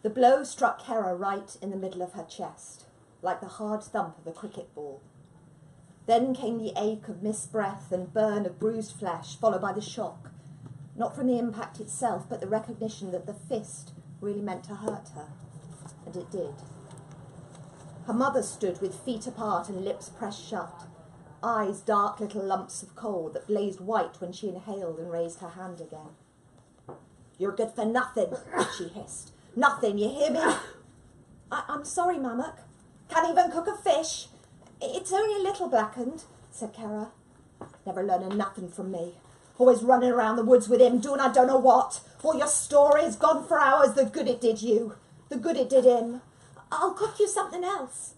The blow struck Kara right in the middle of her chest, like the hard thump of a cricket ball. Then came the ache of missed breath and burn of bruised flesh, followed by the shock, not from the impact itself, but the recognition that the fist really meant to hurt her. And it did. Her mother stood with feet apart and lips pressed shut, eyes dark little lumps of coal that blazed white when she inhaled and raised her hand again. "You're good for nothing," she hissed. "Nothing, you hear me?" I'm sorry, Mammock. Can't even cook a fish. It's only a little blackened," said Kara. "Never learning nothing from me. Always running around the woods with him, doing I don't know what. All your stories, gone for hours, the good it did you, the good it did him. I'll cook you something else."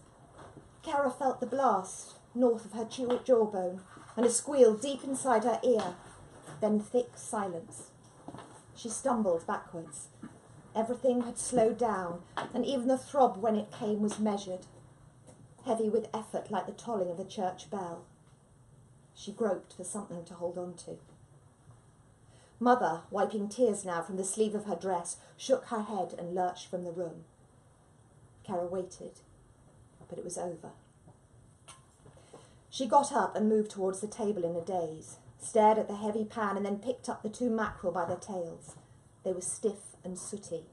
Kara felt the blast north of her jawbone and a squeal deep inside her ear, then thick silence. She stumbled backwards. Everything had slowed down, and even the throb when it came was measured, heavy with effort like the tolling of a church bell. She groped for something to hold on to. Mother, wiping tears now from the sleeve of her dress, shook her head and lurched from the room. Kara waited, but it was over. She got up and moved towards the table in a daze, stared at the heavy pan and then picked up the 2 mackerel by their tails. They were stiff and sooty.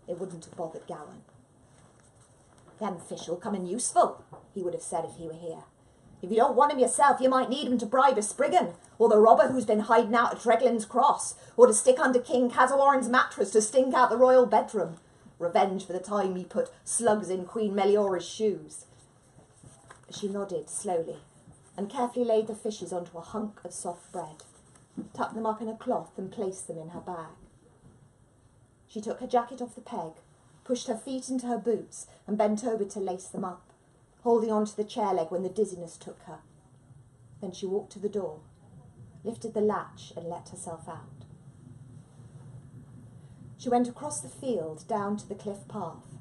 It wouldn't have bothered Gowan. "Them fish will come in useful," he would have said if he were here. "If you don't want him yourself, you might need him to bribe a Spriggan, or the robber who's been hiding out at Treglin's Cross, or to stick under King Casawarin's mattress to stink out the royal bedroom. Revenge for the time he put slugs in Queen Meliora's shoes." She nodded slowly and carefully laid the fishes onto a hunk of soft bread, tucked them up in a cloth and placed them in her bag. She took her jacket off the peg, pushed her feet into her boots and bent over to lace them up, holding on to the chair leg when the dizziness took her. Then she walked to the door, lifted the latch and let herself out. She went across the field down to the cliff path.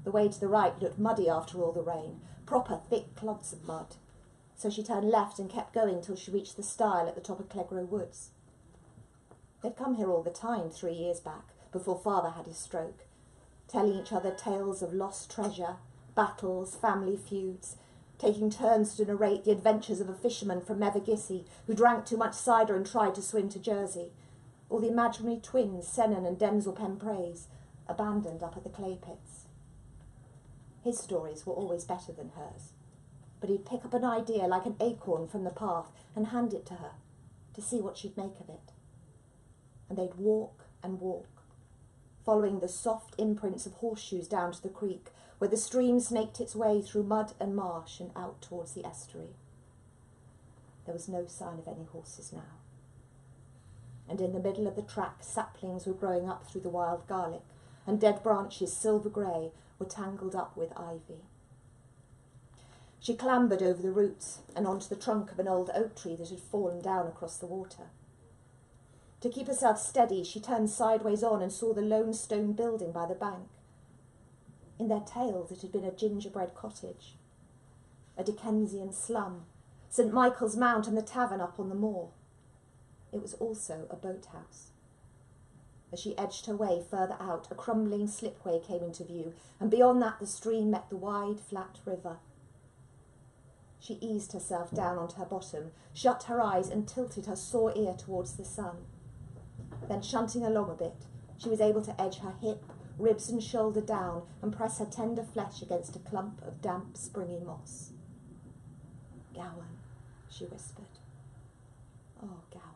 The way to the right looked muddy after all the rain, proper thick clods of mud. So she turned left and kept going till she reached the stile at the top of Clegro Woods. They'd come here all the time 3 years back, before Father had his stroke, telling each other tales of lost treasure, battles, family feuds, taking turns to narrate the adventures of a fisherman from Mevagissey who drank too much cider and tried to swim to Jersey, or the imaginary twins, Senan and Denzel Pempraise, abandoned up at the clay pits. His stories were always better than hers, but he'd pick up an idea like an acorn from the path and hand it to her to see what she'd make of it. And they'd walk and walk, following the soft imprints of horseshoes down to the creek, where the stream snaked its way through mud and marsh and out towards the estuary. There was no sign of any horses now. And in the middle of the track, saplings were growing up through the wild garlic, and dead branches, silver grey, were tangled up with ivy. She clambered over the roots and onto the trunk of an old oak tree that had fallen down across the water. To keep herself steady, she turned sideways on and saw the lone stone building by the bank. In their tails it had been a gingerbread cottage, a Dickensian slum, St. Michael's Mount and the tavern up on the moor. It was also a boathouse. As she edged her way further out, a crumbling slipway came into view, and beyond that the stream met the wide, flat river. She eased herself down onto her bottom, shut her eyes and tilted her sore ear towards the sun. Then, shunting along a bit, she was able to edge her hip, ribs and shoulder down and press her tender flesh against a clump of damp, springy moss. "Gowan," she whispered. "Oh, Gowan."